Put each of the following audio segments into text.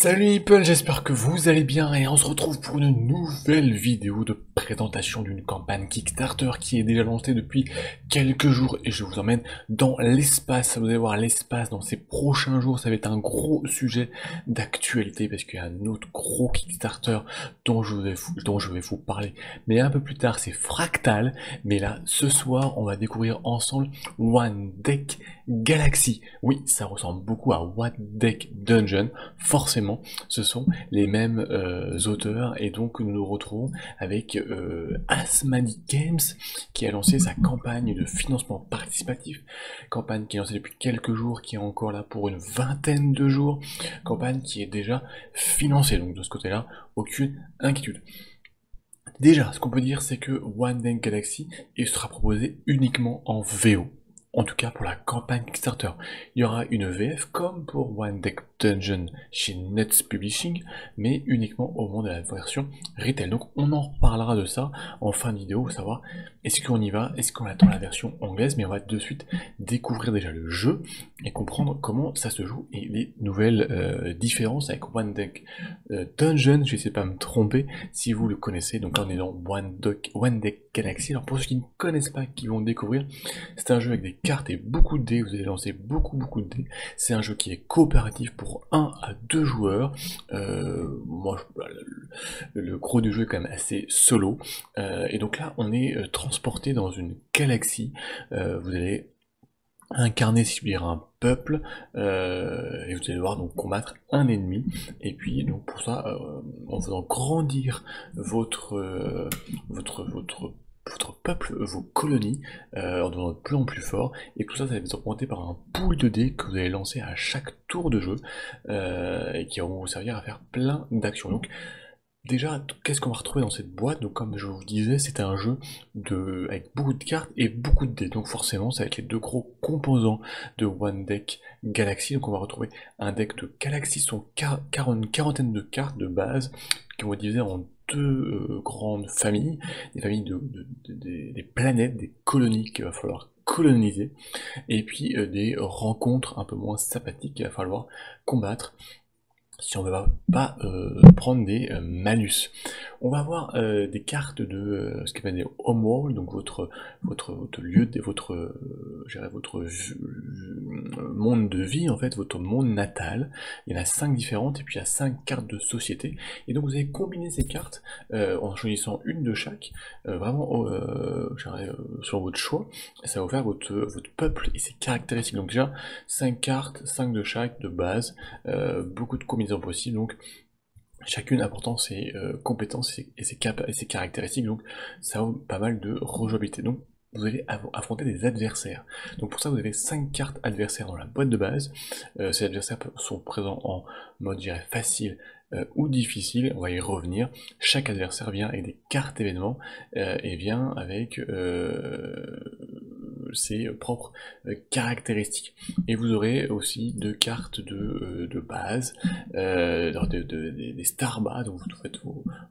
Salut People, j'espère que vous allez bien et on se retrouve pour une nouvelle vidéo de présentation d'une campagne Kickstarter qui est déjà lancée depuis quelques jours et je vous emmène dans l'espace. Vous allez voir l'espace dans ces prochains jours, ça va être un gros sujet d'actualité parce qu'il y a un autre gros Kickstarter dont je vais vous parler. Mais un peu plus tard, c'est Fractal, mais là, ce soir, on va découvrir ensemble One Deck Galaxy. Oui, ça ressemble beaucoup à One Deck Dungeon, forcément, ce sont les mêmes auteurs et donc nous nous retrouvons avec Asmadi Games qui a lancé sa campagne de financement participatif, campagne qui est lancée depuis quelques jours, qui est encore là pour une vingtaine de jours, campagne qui est déjà financée, donc de ce côté-là, aucune inquiétude. Déjà, ce qu'on peut dire, c'est que One Deck Galaxy sera proposé uniquement en VO. En tout cas pour la campagne Kickstarter. Il y aura une VF comme pour One Deck Dungeon chez Nuts Publishing, mais uniquement au moment de la version retail. Donc on en reparlera de ça en fin de vidéo, savoir est-ce qu'on y va, est-ce qu'on attend la version anglaise, mais on va de suite découvrir déjà le jeu et comprendre comment ça se joue et les nouvelles différences avec One Deck Dungeon, je ne sais pas me tromper si vous le connaissez. Donc là on est dans One Deck Galaxy. Alors pour ceux qui ne connaissent pas, qui vont découvrir, c'est un jeu avec des cartes et beaucoup de dés, vous allez lancer beaucoup de dés. C'est un jeu qui est coopératif pour 1 à 2 joueurs. Le gros du jeu est quand même assez solo. Et donc là, on est transporté dans une galaxie. Vous allez incarner, si je puis dire, un peuple, et vous allez devoir donc combattre un ennemi. Et puis donc pour ça, en faisant grandir votre peuple, vos colonies, en devenant de plus en plus fort, et tout ça, ça va être augmenté par un pool de dés que vous allez lancer à chaque tour de jeu, et qui vont vous servir à faire plein d'actions. Donc, déjà, qu'est-ce qu'on va retrouver dans cette boîte? Donc, comme je vous disais, c'est un jeu avec beaucoup de cartes et beaucoup de dés. Donc, forcément, ça va être les deux gros composants de One Deck Galaxy. Donc, on va retrouver un deck de Galaxy, sont une quarantaine de cartes de base qui vont être divisées en deux grandes familles, des familles des planètes, des colonies qu'il va falloir coloniser, et puis des rencontres un peu moins sympathiques qu'il va falloir combattre si on ne va pas prendre des malus. On va avoir des cartes de ce qu'on appelle des homeworld, donc votre lieu, votre monde de vie, en fait, votre monde natal. Il y en a 5 différentes, et puis il y a 5 cartes de société. Et donc vous allez combiner ces cartes en choisissant une de chaque, vraiment sur votre choix. Et ça va vous faire votre peuple et ses caractéristiques. Donc déjà, 5 cartes, 5 de chaque, de base, beaucoup de combinaisons possibles, donc chacune apportant ses compétences et ses caractéristiques, donc ça a pas mal de rejouabilité. Donc vous allez affronter des adversaires. Donc pour ça, vous avez 5 cartes adversaires dans la boîte de base. Ces adversaires sont présents en mode, je dirais, facile ou difficile, on va y revenir. Chaque adversaire vient avec des cartes événements et vient avec ses propres caractéristiques. Et vous aurez aussi 2 cartes de base, des starbas, donc vous faites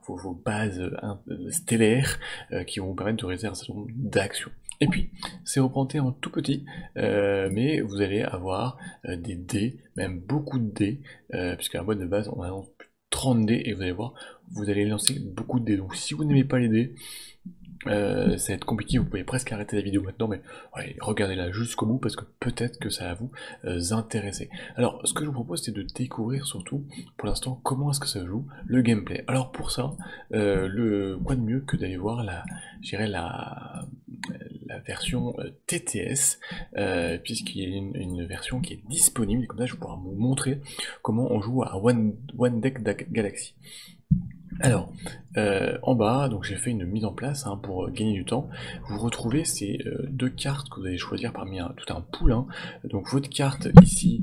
vos bases stellaires qui vont vous permettre de réaliser un certain nombre d'actions. Et puis, c'est représenté en tout petit, mais vous allez avoir des dés, même beaucoup de dés, puisque la boîte de base, on a 30 dés, et vous allez voir, vous allez lancer beaucoup de dés. Donc si vous n'aimez pas les dés, ça va être compliqué, vous pouvez presque arrêter la vidéo maintenant, mais ouais, regardez-la jusqu'au bout parce que peut-être que ça va vous intéresser. Alors, ce que je vous propose, c'est de découvrir surtout, pour l'instant, comment est-ce que ça joue, le gameplay. Alors pour ça, quoi de mieux que d'aller voir je dirais la version TTS, puisqu'il y a une version qui est disponible, et comme ça je vais pouvoir vous montrer comment on joue à One Deck Galaxy. Alors, en bas, donc j'ai fait une mise en place pour gagner du temps. Vous retrouvez ces 2 cartes que vous allez choisir parmi tout un pool. Donc votre carte ici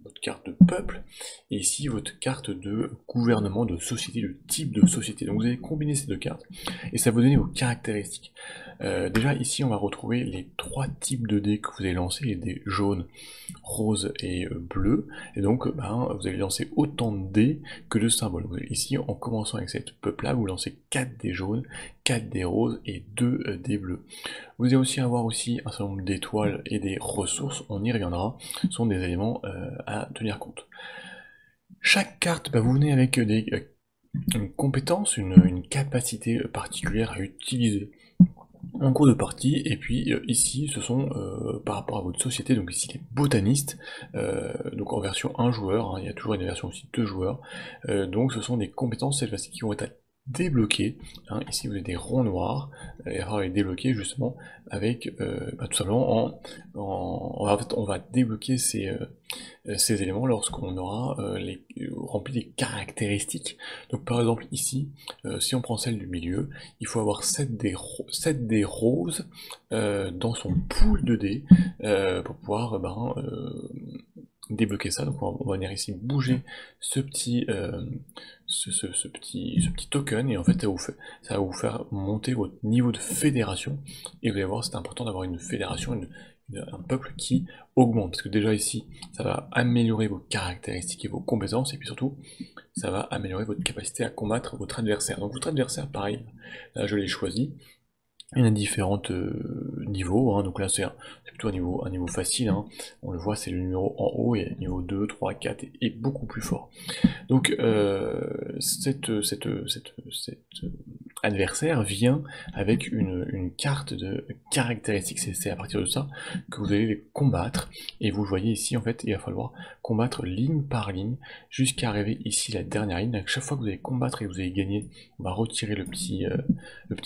votre carte de peuple, et ici votre carte de gouvernement, de société, le type de société. Donc vous allez combiner ces deux cartes, et ça va vous donner vos caractéristiques. Déjà ici on va retrouver les 3 types de dés que vous allez lancer, les dés jaunes, roses et bleus, et donc vous allez lancer autant de dés que de symboles. Ici en commençant avec cette peuple là, vous lancez 4 dés jaunes, 4 dés roses et 2 dés bleus. Vous allez aussi avoir aussi un certain nombre d'étoiles et des ressources, on y reviendra, ce sont des éléments à tenir compte. Chaque carte, vous venez avec une compétence, une capacité particulière à utiliser en cours de partie, et puis ici ce sont par rapport à votre société, donc ici les botanistes, donc en version 1 joueur, il y a toujours une version aussi 2 joueurs, donc ce sont des compétences cette fois-ci qui vont être débloquées, ici vous avez des ronds noirs, et alors les débloquer justement avec tout simplement en fait, on va débloquer ces éléments lorsqu'on aura rempli les caractéristiques. Donc par exemple ici, si on prend celle du milieu, il faut avoir 7 dés roses dans son pool de dés pour pouvoir débloquer ça. Donc on va venir ici bouger ce petit token, et en fait ça va vous faire monter votre niveau de fédération, et vous allez voir c'est important d'avoir une fédération, un peuple qui augmente, parce que déjà ici ça va améliorer vos caractéristiques et vos compétences, et puis surtout ça va améliorer votre capacité à combattre votre adversaire. Donc votre adversaire, pareil, là je l'ai choisi. Il y a différents niveaux, donc là c'est plutôt un niveau facile, on le voit, c'est le numéro en haut, et niveau 2, 3, 4 est beaucoup plus fort. Donc cet adversaire vient avec une carte de caractéristiques, c'est à partir de ça que vous allez les combattre, et vous le voyez ici en fait il va falloir combattre ligne par ligne jusqu'à arriver ici la dernière ligne. À chaque fois que vous allez combattre et que vous allez gagner, on va retirer le petit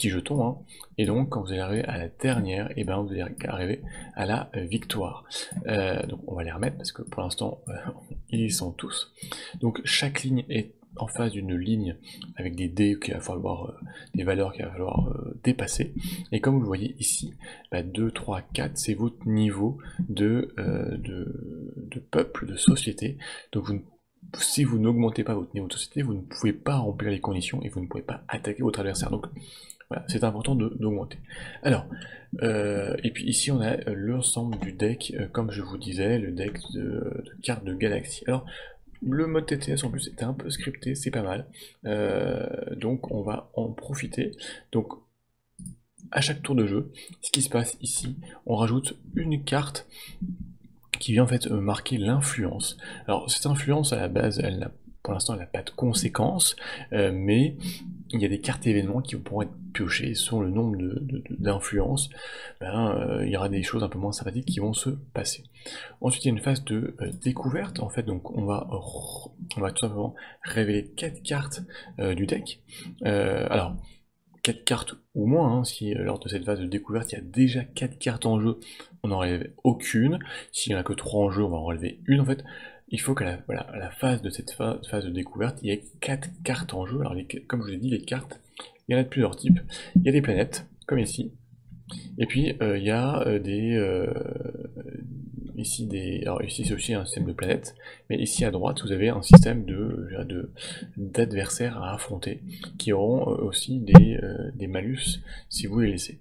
jeton, et donc quand vous allez arriver à la dernière, et vous allez arriver à la victoire. Donc on va les remettre parce que pour l'instant ils y sont tous. Donc chaque ligne est en face d'une ligne avec des dés qu'il va falloir, des valeurs qu'il va falloir dépasser. Et comme vous le voyez ici, 2, 3, 4, c'est votre niveau de peuple, de société. Donc si vous n'augmentez pas votre niveau de société, vous ne pouvez pas remplir les conditions et vous ne pouvez pas attaquer votre adversaire. Donc voilà, c'est important d'augmenter. Alors, et puis ici on a l'ensemble du deck, comme je vous disais, le deck de cartes de galaxie. Alors, le mode TTS en plus était un peu scripté, c'est pas mal. Donc on va en profiter. Donc à chaque tour de jeu, ce qui se passe ici, on rajoute une carte qui vient en fait marquer l'influence. Alors cette influence à la base, pour l'instant elle n'a pas de conséquences, mais il y a des cartes événements qui pourront être piochées selon le nombre d'influences. Il y aura des choses un peu moins sympathiques qui vont se passer. Ensuite il y a une phase de découverte, en fait, donc on va tout simplement révéler 4 cartes du deck. Alors 4 cartes ou moins, si lors de cette phase de découverte il y a déjà 4 cartes en jeu, on n'en relève aucune. S'il n'y en a que 3 en jeu, on va en relever une. En fait, il faut qu'à la phase de cette phase de découverte, il y ait 4 cartes en jeu. Alors comme je vous l'ai dit, les cartes, il y en a de plusieurs types. Il y a des planètes, comme ici, et puis il y a alors ici c'est aussi un système de planètes, mais ici à droite vous avez un système d'adversaires à affronter, qui auront aussi des malus si vous les laissez.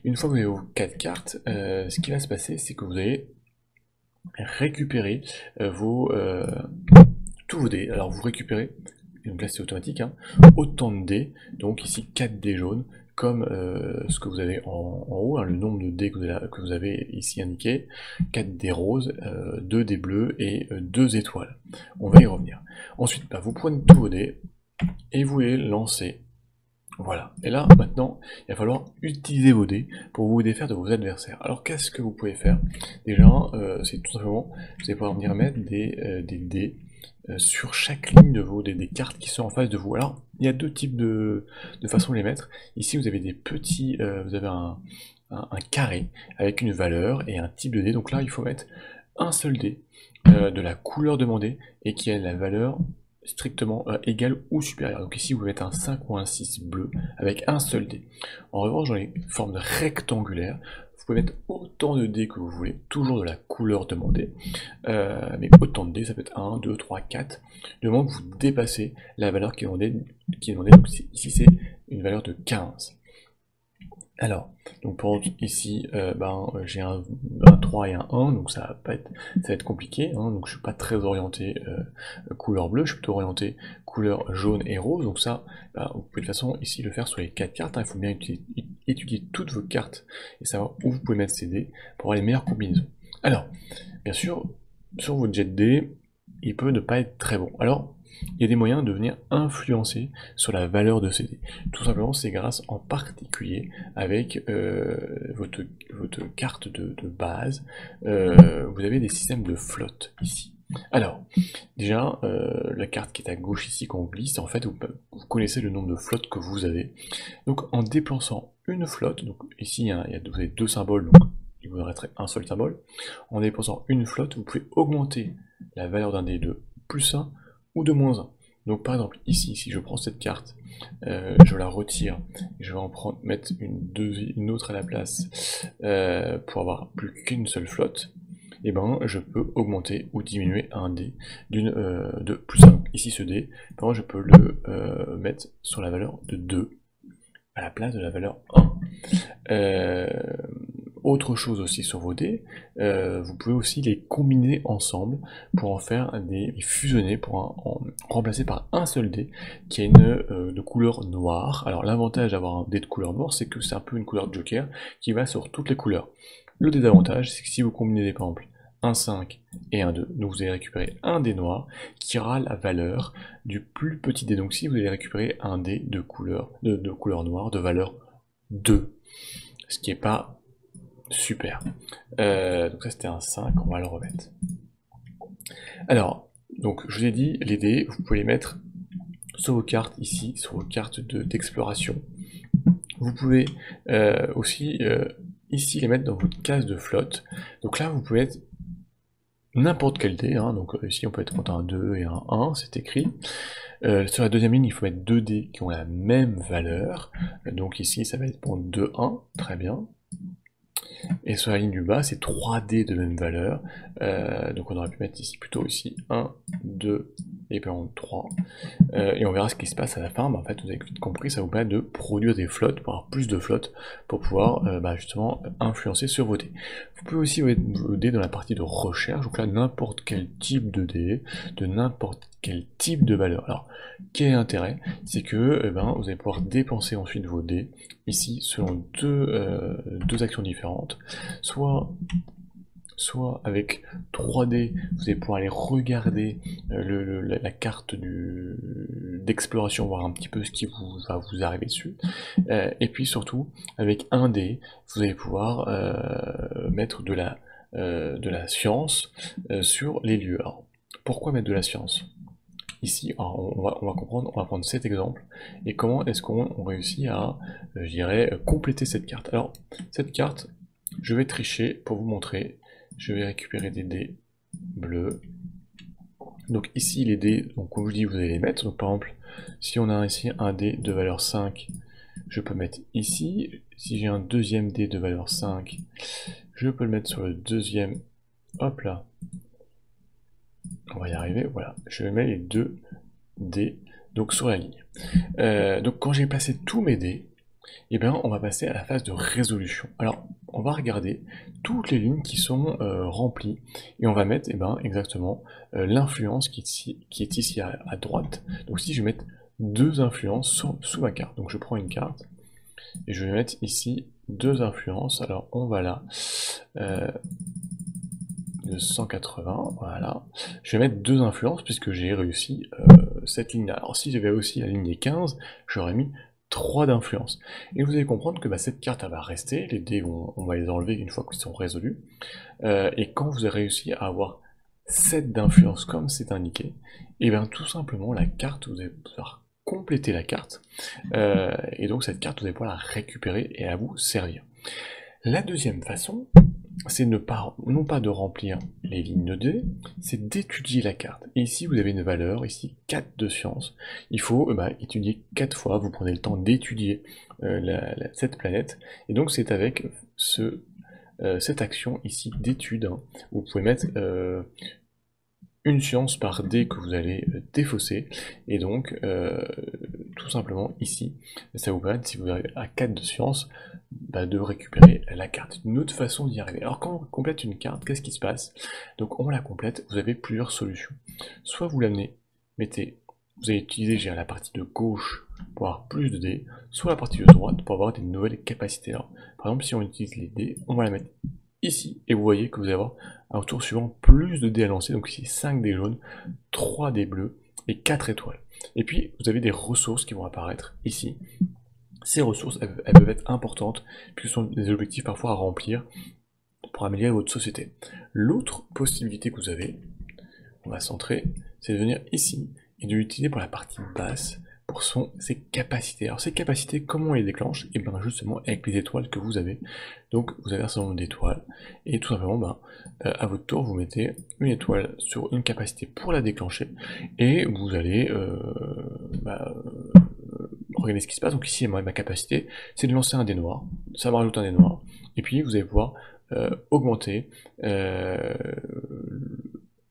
Une fois que vous avez vos 4 cartes, ce qui va se passer, c'est que vous allez récupérer tous vos dés. Alors vous récupérez, donc là c'est automatique, autant de dés, donc ici 4 dés jaunes, comme ce que vous avez en haut, le nombre de dés que vous avez ici indiqué, 4 dés roses, 2 dés bleus et 2 étoiles. On va y revenir. Ensuite, vous prenez tous vos dés et vous les lancez. Voilà. Et là, maintenant, il va falloir utiliser vos dés pour vous défaire de vos adversaires. Alors, qu'est-ce que vous pouvez faire? Déjà, c'est tout simplement, vous allez pouvoir venir mettre des dés sur chaque ligne des cartes qui sont en face de vous. Alors, il y a deux types de façons de les mettre. Ici, vous avez des petits, vous avez un carré avec une valeur et un type de dé. Donc là, il faut mettre un seul dé de la couleur demandée et qui a la valeur strictement égale ou supérieure. Donc ici, vous pouvez mettre un 5 ou un 6 bleu avec un seul dé. En revanche, dans les formes rectangulaires, vous pouvez mettre autant de dés que vous voulez, toujours de la couleur demandée, mais autant de dés, ça peut être 1, 2, 3, 4, du moment que vous dépassez la valeur qui est demandée, donc ici c'est une valeur de 15. Alors, donc pour ici, j'ai un 3 et un 1, donc ça va être compliqué, hein, donc je suis pas très orienté couleur bleue, je suis plutôt orienté couleur jaune et rose, donc ça, vous pouvez de toute façon ici le faire sur les 4 cartes, hein, il faut bien étudier toutes vos cartes et savoir où vous pouvez mettre ces dés pour avoir les meilleures combinaisons. Alors, bien sûr, sur votre jet de dés, il peut ne pas être très bon. Alors, il y a des moyens de venir influencer sur la valeur de ces dés. Tout simplement, c'est grâce en particulier avec votre carte de base. Vous avez des systèmes de flotte ici. Alors, déjà, la carte qui est à gauche ici, quand on glisse, en fait, vous connaissez le nombre de flottes que vous avez. Donc, en déplaçant une flotte, donc ici, hein, vous avez 2 symboles, donc il vous resterait un seul symbole. En déplaçant une flotte, vous pouvez augmenter la valeur d'un dé de +1 ou de -1. Donc par exemple ici, si je prends cette carte, je la retire, et je vais mettre une autre à la place pour avoir plus qu'une seule flotte, et ben je peux augmenter ou diminuer un dé de +1. Ici ce dé, par exemple, je peux le mettre sur la valeur de 2 à la place de la valeur 1. Autre chose aussi sur vos dés, vous pouvez aussi les combiner ensemble pour en faire les fusionner, pour en remplacer par un seul dé qui a de couleur noire. Alors l'avantage d'avoir un dé de couleur noire, c'est que c'est un peu une couleur joker qui va sur toutes les couleurs. Le désavantage, c'est que si vous combinez par exemple un 5 et un 2, donc vous allez récupérer un dé noir qui aura la valeur du plus petit dé. Donc si vous allez récupérer un dé de couleur noire de valeur 2, ce qui n'est pas super. Donc ça c'était un 5, on va le remettre. Alors, donc je vous ai dit, les dés, vous pouvez les mettre sur vos cartes ici, sur vos cartes d'exploration. Vous pouvez aussi ici les mettre dans votre case de flotte. Donc là vous pouvez être n'importe quel dé, hein. Donc ici on peut être contre un 2 et un 1, c'est écrit. Sur la deuxième ligne, il faut mettre 2 dés qui ont la même valeur. Donc ici ça va être pour 2, 1, très bien. Et sur la ligne du bas, c'est 3 dés de même valeur. Donc on aurait pu mettre ici plutôt ici 1, 2 et par exemple 3. Et on verra ce qui se passe à la fin. En fait, vous avez vite compris, ça vous permet de produire des flottes, pour avoir plus de flottes, pour pouvoir justement influencer sur vos dés. Vous pouvez aussi mettre vos dés dans la partie de recherche. Donc là, n'importe quel type de dés, de n'importe quel type de valeur. Alors, quel est l'intérêt? C'est que vous allez pouvoir dépenser ensuite vos dés, ici, selon deux actions différentes. Soit avec 3D, vous allez pouvoir aller regarder la carte d'exploration, voir un petit peu ce qui va vous arriver dessus. Et puis surtout, avec 1D, vous allez pouvoir mettre de la science sur les lieux. Alors, pourquoi mettre de la science? Ici, alors on va comprendre, on va prendre cet exemple, et comment est-ce qu'on réussit à, je dirais, compléter cette carte. Alors, cette carte, je vais tricher pour vous montrer. Je vais récupérer des dés bleus. Donc ici, les dés, donc comme je vous dis, vous allez les mettre. Donc par exemple, si on a ici un dé de valeur 5, je peux mettre ici. Si j'ai un deuxième dé de valeur 5, je peux le mettre sur le deuxième. Hop là. On va y arriver, voilà. Je mets les 2 dés donc sur la ligne. Donc quand j'ai placé tous mes dés, et bien on va passer à la phase de résolution. Alors on va regarder toutes les lignes qui sont remplies et on va mettre exactement l'influence qui est ici à droite. Donc si je vais mettre 2 influences sous ma carte, donc je prends une carte et je vais mettre ici 2 influences. Alors on va là de 180, voilà. Je vais mettre 2 influences puisque j'ai réussi cette ligne-là. Alors si j'avais aussi la ligne des 15, j'aurais mis 3 d'influence. Et vous allez comprendre que cette carte elle va rester, les dés on va les enlever une fois qu'ils sont résolus. Et quand vous avez réussi à avoir 7 d'influence comme c'est indiqué, et bien tout simplement la carte, vous allez pouvoir compléter la carte. Et donc cette carte vous allez pouvoir la récupérer et à vous servir. La deuxième façon, c'est non pas de remplir les lignes de dés, c'est d'étudier la carte. Et ici, vous avez une valeur, ici 4 de science. Il faut étudier 4 fois, vous prenez le temps d'étudier cette planète. Et donc, c'est avec cette action ici d'étude, hein. Vous pouvez mettre une science par dé que vous allez défausser, et donc tout simplement ici, ça vous permet, si vous avez à 4 de science, de récupérer la carte. Une autre façon d'y arriver. Alors quand on complète une carte, qu'est-ce qui se passe? Donc on la complète, vous avez plusieurs solutions. Soit vous l'amenez, vous allez utiliser la partie de gauche pour avoir plus de dés, soit la partie de droite pour avoir des nouvelles capacités. Alors, par exemple, si on utilise les dés, on va la mettre ici, et vous voyez que vous allez avoir un tour suivant plus de dés à lancer, donc ici 5 dés jaunes, 3 dés bleus et 4 étoiles. Et puis vous avez des ressources qui vont apparaître ici. Ces ressources, elles peuvent être importantes, puisque ce sont des objectifs parfois à remplir pour améliorer votre société. L'autre possibilité que vous avez, on va centrer, c'est de venir ici et de l'utiliser pour la partie basse, pour ses capacités. Alors ces capacités, comment on les déclenche? Et bien justement avec les étoiles que vous avez. Donc vous avez un certain nombre d'étoiles, et tout simplement, à votre tour, vous mettez une étoile sur une capacité pour la déclencher, et vous allez regardez ce qui se passe. Donc ici, ma capacité, c'est de lancer un dé noir, ça va rajouter un dé noir, et puis vous allez pouvoir augmenter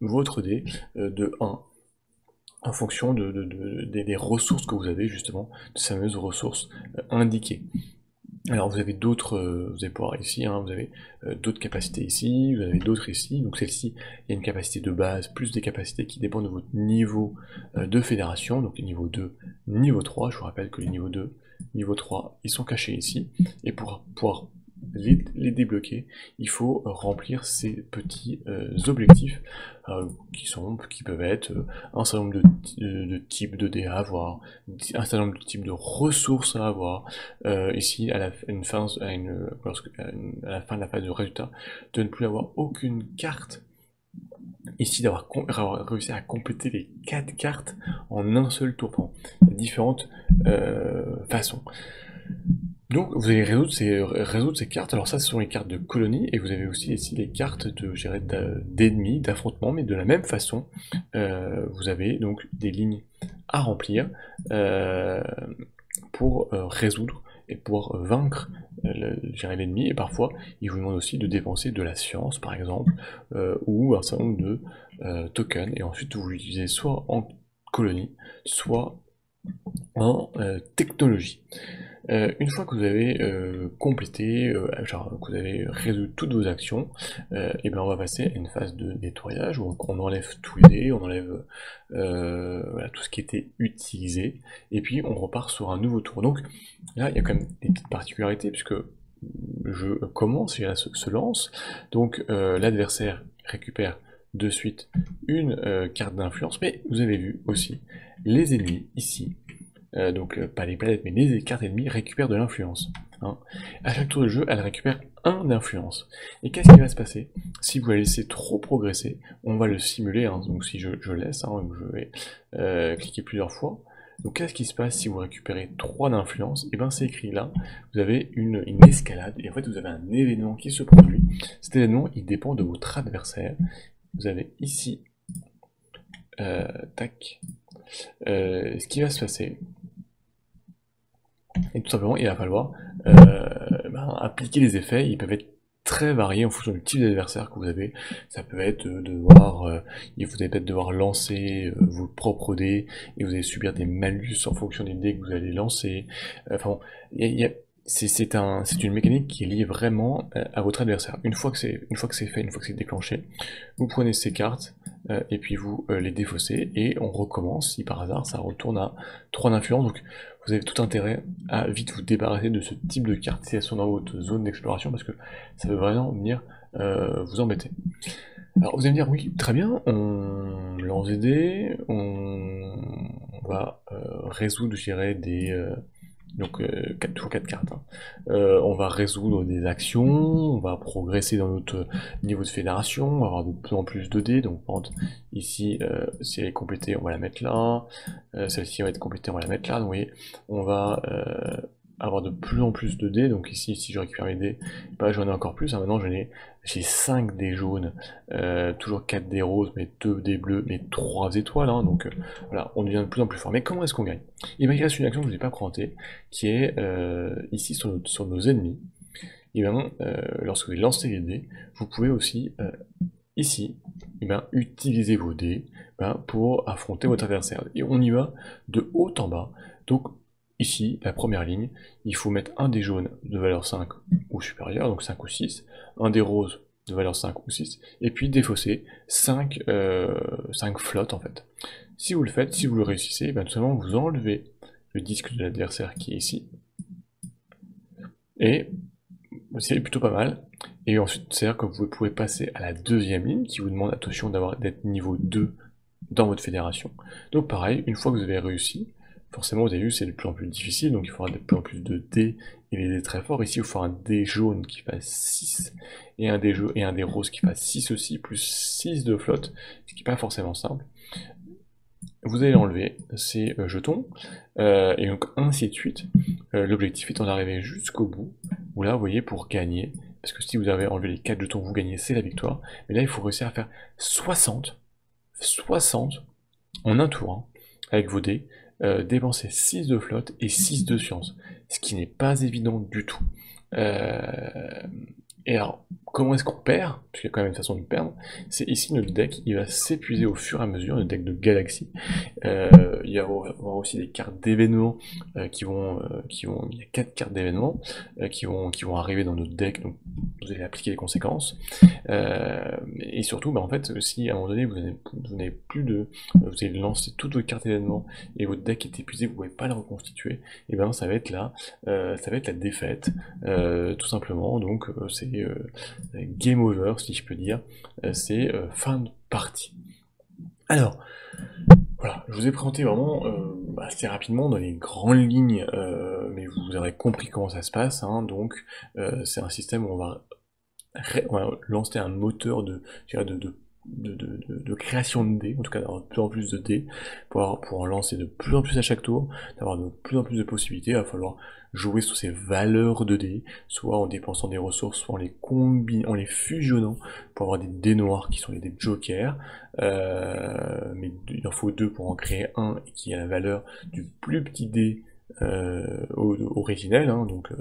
votre dé de 1 en fonction des ressources que vous avez, justement, de ces fameuses ressources indiquées. Alors vous avez d'autres, vous allez pouvoir ici, hein, vous avez d'autres capacités ici, vous avez d'autres ici, donc celle-ci, il y a une capacité de base, plus des capacités qui dépendent de votre niveau de fédération, donc niveau 2, niveau 3, je vous rappelle que les niveaux 2, niveau 3, ils sont cachés ici, et pour pouvoir les débloquer, il faut remplir ces petits objectifs qui peuvent être un certain nombre de types de dés à avoir, un certain nombre de types de ressources à avoir, ici à la fin de la phase de résultat, de ne plus avoir aucune carte, ici d'avoir réussi à compléter les 4 cartes en un seul tour. Il y a différentes façons. Donc vous allez résoudre ces cartes. Alors ça, ce sont les cartes de colonie, et vous avez aussi ici les cartes d'ennemis, d'affrontements, mais de la même façon, vous avez donc des lignes à remplir pour résoudre et pour vaincre l'ennemi, et parfois il vous demande aussi de dépenser de la science par exemple, ou un certain nombre de tokens, et ensuite vous l'utilisez soit en colonie, soit en technologie. Une fois que vous avez complété, que vous avez résolu toutes vos actions, et bien on va passer à une phase de nettoyage où on enlève tous les dés, on enlève voilà, tout ce qui était utilisé, et puis on repart sur un nouveau tour. Donc là il y a quand même des petites particularités, puisque le jeu commence et là se lance, donc l'adversaire récupère de suite une carte d'influence, mais vous avez vu aussi les ennemis ici. Donc pas les planètes, mais les cartes ennemies récupèrent de l'influence. Hein. À chaque tour de jeu, elles récupèrent 1 d'influence. Et qu'est-ce qui va se passer si vous la laissez trop progresser? On va le simuler, hein. Donc si je laisse, hein, je vais cliquer plusieurs fois. Donc qu'est-ce qui se passe si vous récupérez 3 d'influence? Et bien c'est écrit là, vous avez une escalade, et en fait vous avez un événement qui se produit. Cet événement, il dépend de votre adversaire. Vous avez ici, tac, ce qui va se passer. Et tout simplement, il va falloir appliquer les effets. Ils peuvent être très variés en fonction du type d'adversaire que vous avez. Ça peut être vous allez peut-être devoir lancer vos propres dés, et vous allez subir des malus en fonction des dés que vous allez lancer. Enfin bon, c'est une mécanique qui est liée vraiment à votre adversaire. Une fois que c'est fait, une fois que c'est déclenché, vous prenez ces cartes et puis vous les défaussez, et on recommence si par hasard ça retourne à 3 d'influence. Donc vous avez tout intérêt à vite vous débarrasser de ce type de cartes si elles sont dans votre zone d'exploration, parce que ça peut vraiment venir vous embêter. Alors vous allez me dire, oui, très bien, on lance des dés, on va résoudre, je dirais, toujours 4 cartes. Hein. On va résoudre des actions, on va progresser dans notre niveau de fédération, on va avoir de plus en plus de dés. Donc par exemple, ici, si elle est complétée, on va la mettre là. Celle-ci va être complétée, on va la mettre là. Donc vous voyez, on va avoir de plus en plus de dés. Donc ici, si je récupère mes dés, j'en ai encore plus. Hein. Maintenant, j'ai 5 dés jaunes, toujours 4 dés roses, mais 2 dés bleus, mais 3 étoiles. Hein. Donc voilà, on devient de plus en plus fort. Mais comment est-ce qu'on gagne? Il reste une action que je n'ai pas présentée, qui est ici sur nos ennemis. et bien, lorsque vous lancez les dés, vous pouvez aussi, ici, utiliser vos dés pour affronter votre adversaire. Et on y va de haut en bas. Donc, ici, la première ligne, il faut mettre un dé jaune de valeur 5 ou supérieur, donc 5 ou 6, un dé rose de valeur 5 ou 6, et puis défausser 5 flottes en fait. Si vous le faites, si vous le réussissez, tout simplement vous enlevez le disque de l'adversaire qui est ici, et c'est plutôt pas mal. Et ensuite, c'est-à-dire que vous pouvez passer à la deuxième ligne qui vous demande, attention, d'être niveau 2 dans votre fédération. Donc pareil, une fois que vous avez réussi, forcément vous avez vu c'est de plus en plus difficile, donc il faudra de plus en plus de dés, et les dés très forts. Ici il faut un dé jaune qui fasse 6, et un dé rose qui fasse 6 aussi, plus 6 de flotte, ce qui n'est pas forcément simple. Vous allez enlever ces jetons, et donc ainsi de suite. L'objectif étant d'arriver jusqu'au bout, où là vous voyez pour gagner, parce que si vous avez enlevé les 4 jetons, vous gagnez, c'est la victoire, mais là il faut réussir à faire 60 en un tour, hein, avec vos dés, dépenser 6 de flotte et 6 de science, ce qui n'est pas évident du tout. Et alors, comment est-ce qu'on perd? Parce qu'il y a quand même une façon de perdre. C'est ici notre deck, il va s'épuiser au fur et à mesure, notre deck de Galaxy. Il y aura aussi des cartes d'événements il y a 4 cartes d'événements qui vont arriver dans notre deck, donc vous allez appliquer les conséquences. Et surtout, en fait, si à un moment donné vous vous avez lancé toutes vos cartes événements et votre deck est épuisé, vous ne pouvez pas le reconstituer, et ça va être la défaite, tout simplement. Donc c'est game over, si je peux dire. C'est fin de partie. Alors, voilà, je vous ai présenté vraiment assez rapidement dans les grandes lignes, mais vous aurez compris comment ça se passe, hein. Donc c'est un système où on va lancer un moteur de création de dés, en tout cas d'avoir de plus en plus de dés, pour en lancer de plus en plus à chaque tour, d'avoir de plus en plus de possibilités. Il va falloir jouer sur ces valeurs de dés, soit en dépensant des ressources, soit en les fusionnant pour avoir des dés noirs qui sont les dés jokers, mais il en faut deux pour en créer un qui a la valeur du plus petit dé originel, hein. Donc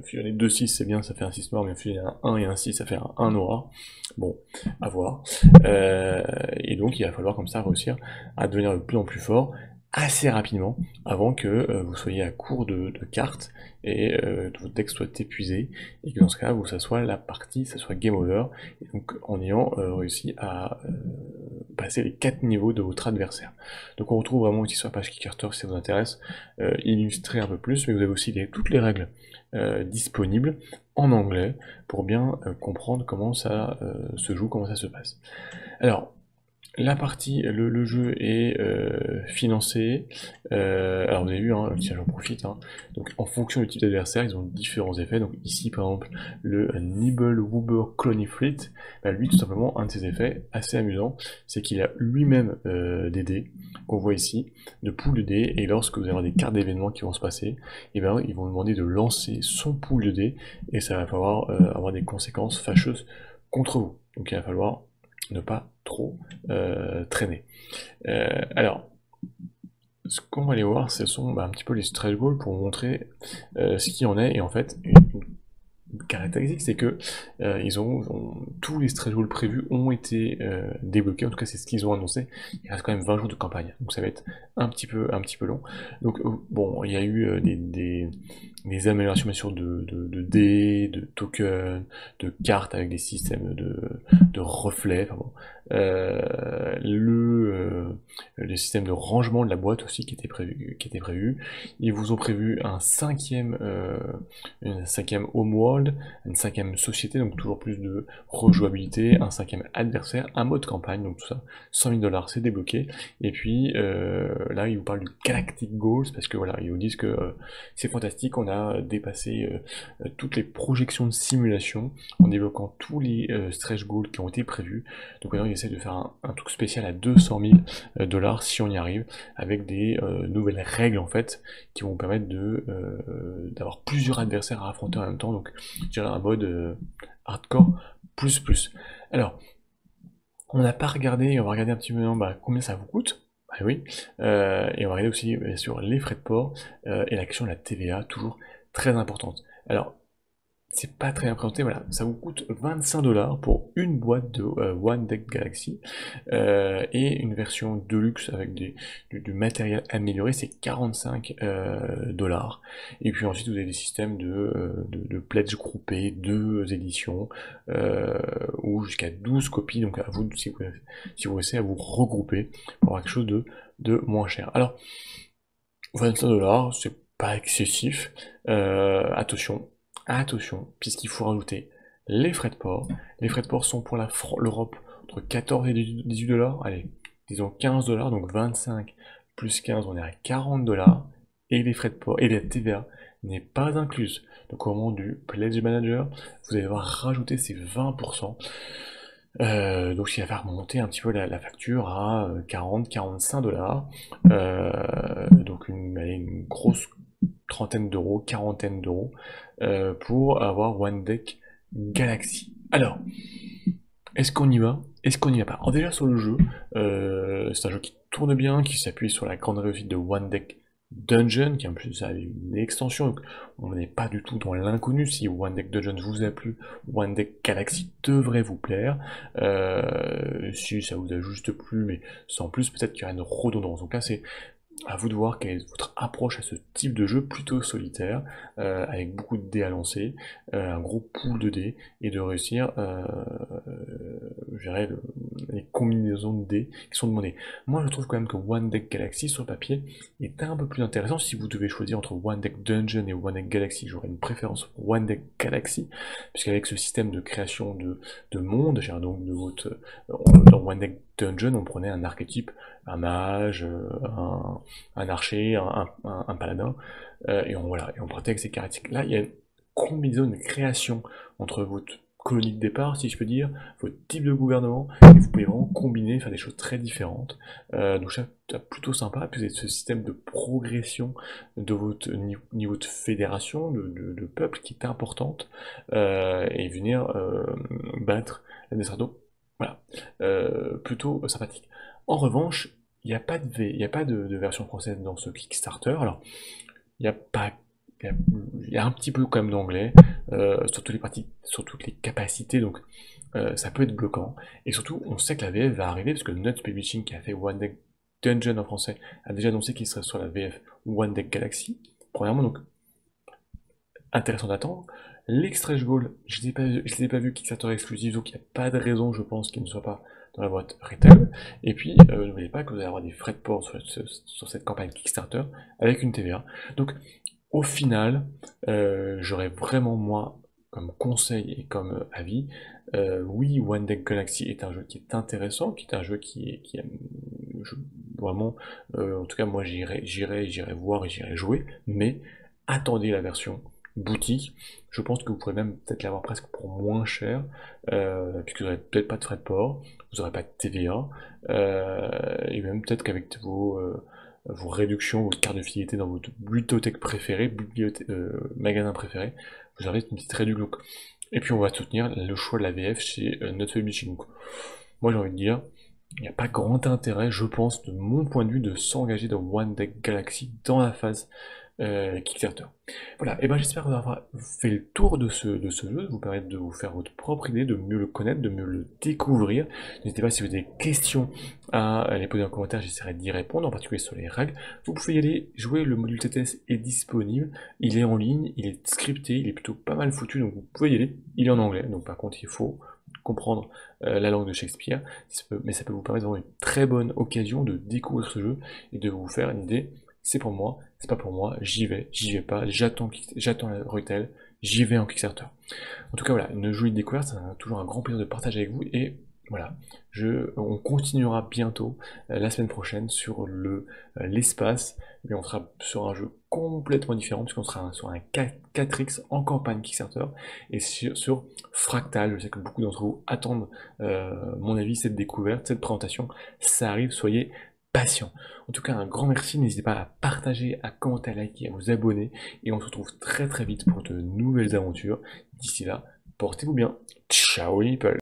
fusionner 2 6 c'est bien, ça fait un 6 noir, mais fusionner un 1 et un 6 ça fait un 1 noir. Bon, à voir. Et donc il va falloir comme ça réussir à devenir de plus en plus fort assez rapidement avant que vous soyez à court de cartes et que votre deck soit épuisé, et que dans ce cas ça soit la partie, ça soit game over, et donc en ayant réussi à passer les 4 niveaux de votre adversaire. Donc on retrouve vraiment ici sur la page Kickstarter si ça vous intéresse, illustrer un peu plus, mais vous avez aussi toutes les règles disponibles en anglais pour bien comprendre comment ça se joue, comment ça se passe. Alors, la partie, le jeu est financé. Alors vous avez vu, hein, tiens, j'en profite. Hein. Donc en fonction du type d'adversaire, ils ont différents effets. Donc ici par exemple le Nibblewobber Clonifrit, lui tout simplement un de ses effets assez amusant, c'est qu'il a lui-même des dés qu'on voit ici, de pool de dés, et lorsque vous avez des cartes d'événements qui vont se passer, et ils vont vous demander de lancer son pool de dés, et ça va falloir avoir des conséquences fâcheuses contre vous. Donc il va falloir ne pas trop traîner. Alors, ce qu'on va aller voir, ce sont un petit peu les stretch goals pour vous montrer ce qu'il en est. Et en fait, une caractéristique, c'est que tous les stretch goals prévus ont été débloqués. En tout cas, c'est ce qu'ils ont annoncé. Il reste quand même 20 jours de campagne, donc ça va être un petit peu long. Donc bon, il y a eu des améliorations bien sûr de dés, de tokens, de cartes avec des systèmes de reflets. Enfin bon. Le système de rangement de la boîte aussi qui était prévu. Ils vous ont prévu une cinquième homeworld, une cinquième société, donc toujours plus de rejouabilité, un cinquième adversaire, un mode campagne, donc tout ça, 100 000 $, c'est débloqué. Et puis là, ils vous parlent du Galactic Goals, parce que voilà, ils vous disent que c'est fantastique, on a dépassé toutes les projections de simulation en débloquant tous les stretch goals qui ont été prévus. Donc maintenant, ils essaient de faire un truc spécial à 200 000 $ si on y arrive, avec des nouvelles règles en fait, qui vont vous permettre d'avoir plusieurs adversaires à affronter en même temps, donc je dirais un mode hardcore plus. Alors, on n'a pas regardé, on va regarder un petit peu combien ça vous coûte. Oui, et on va regarder aussi sur les frais de port et la question de la TVA, toujours très importante. Alors, c'est pas très bien présenté, voilà, ça vous coûte 25 $ pour une boîte de One Deck Galaxy, et une version Deluxe avec du matériel amélioré, c'est 45 $. Et puis ensuite vous avez des systèmes de pledge groupés, 2 éditions, ou jusqu'à 12 copies, donc à vous, si vous réussissez à vous regrouper pour avoir quelque chose de moins cher. Alors, 25 $, c'est pas excessif. Attention, puisqu'il faut rajouter les frais de port. Les frais de port sont pour l'Europe entre 14 et 18 $. Allez, disons 15 $, donc 25 plus 15, on est à 40 $. Et les frais de port et la TVA n'est pas incluse. Donc au moment du Pledge Manager, vous allez devoir rajouter ces 20%. Donc ce qui va faire remonter un petit peu la facture à 40-45 $. Donc une grosse trentaine d'euros, quarantaine d'euros, pour avoir One Deck Galaxy. Alors, est-ce qu'on y va? Est-ce qu'on y va pas? Alors déjà sur le jeu, c'est un jeu qui tourne bien, qui s'appuie sur la grande réussite de One Deck Dungeon, qui en plus a une extension, donc on n'est pas du tout dans l'inconnu. Si One Deck Dungeon vous a plu, One Deck Galaxy devrait vous plaire. Si ça vous a juste plu, mais sans plus, peut-être qu'il y aura une redondance. Donc là, c'est à vous de voir quelle est votre approche à ce type de jeu plutôt solitaire, avec beaucoup de dés à lancer, un gros pool de dés, et de réussir, je dirais, les combinaisons de dés qui sont demandées. Moi je trouve quand même que One Deck Galaxy sur le papier est un peu plus intéressant. Si vous devez choisir entre One Deck Dungeon et One Deck Galaxy, j'aurais une préférence pour One Deck Galaxy, puisqu'avec ce système de création de monde, donc dans One Deck Dungeon, on prenait un archétype, un mage, un archer, un paladin, et on partait avec ces caractéristiques. Là, il y a une combinaison, une création entre votre colonie de départ, si je peux dire, votre type de gouvernement, et vous pouvez vraiment combiner, faire des choses très différentes. Donc ça, c'est plutôt sympa. Puis vous avez ce système de progression de votre niveau de fédération, de peuple qui est importante, et venir battre l'adversaire. Voilà, plutôt sympathique. En revanche, il y a pas de version française dans ce Kickstarter. Alors, il y a pas, il y a un petit peu quand même d'anglais, sur toutes les parties, sur toutes les capacités, donc ça peut être bloquant. Et surtout, on sait que la VF va arriver, parce que Nuts Publishing, qui a fait One Deck Dungeon en français, a déjà annoncé qu'il serait sur la VF One Deck Galaxy. Premièrement, donc, intéressant d'attendre. Les stretch goals, je les ai pas vus Kickstarter exclusif, donc il n'y a pas de raison, je pense, qu'ils ne soient pas dans la boîte retail. Et puis, n'oubliez pas que vous allez avoir des frais de port sur cette campagne Kickstarter avec une TVA. Donc, au final, j'aurais vraiment, moi, comme conseil et comme avis, oui, One Deck Galaxy est un jeu qui est intéressant, qui est un jeu qui est vraiment, en tout cas, moi, j'irai voir et j'irai jouer, mais attendez la version boutique. Je pense que vous pourrez même peut-être l'avoir presque pour moins cher, puisque vous n'aurez peut-être pas de frais de port, vous n'aurez pas de TVA, et même peut-être qu'avec vos réductions, votre carte de fidélité dans votre bibliothèque préférée, magasin préféré, vous aurez une petite réduction. Et puis on va soutenir le choix de la VF chez Nuts Publishing. Moi j'ai envie de dire, il n'y a pas grand intérêt, je pense, de mon point de vue, de s'engager dans One Deck Galaxy dans la phase Kickstarter. Voilà, et ben j'espère avoir fait le tour de ce jeu, de vous permettre de vous faire votre propre idée, de mieux le connaître, de mieux le découvrir. N'hésitez pas, si vous avez des questions à les poser en commentaire, j'essaierai d'y répondre, en particulier sur les règles. Vous pouvez y aller jouer, le module TTS est disponible, il est en ligne, il est scripté, il est plutôt pas mal foutu, donc vous pouvez y aller. Il est en anglais, donc par contre il faut comprendre la langue de Shakespeare, mais ça peut vous permettre d'avoir une très bonne occasion de découvrir ce jeu et de vous faire une idée. C'est pour moi, c'est pas pour moi, j'y vais pas, j'attends la retail, j'y vais en Kickstarter. En tout cas voilà, une jolie découverte, c'est toujours un grand plaisir de partager avec vous, et voilà, on continuera bientôt la semaine prochaine sur l'espace, mais on sera sur un jeu complètement différent, puisqu'on sera sur un 4X en campagne Kickstarter, et sur Fractal. Je sais que beaucoup d'entre vous attendent, mon avis, cette découverte, cette présentation, ça arrive, soyez patient. En tout cas, un grand merci, n'hésitez pas à partager, à commenter, à liker, à vous abonner, et on se retrouve très très vite pour de nouvelles aventures. D'ici là, portez-vous bien. Ciao les people.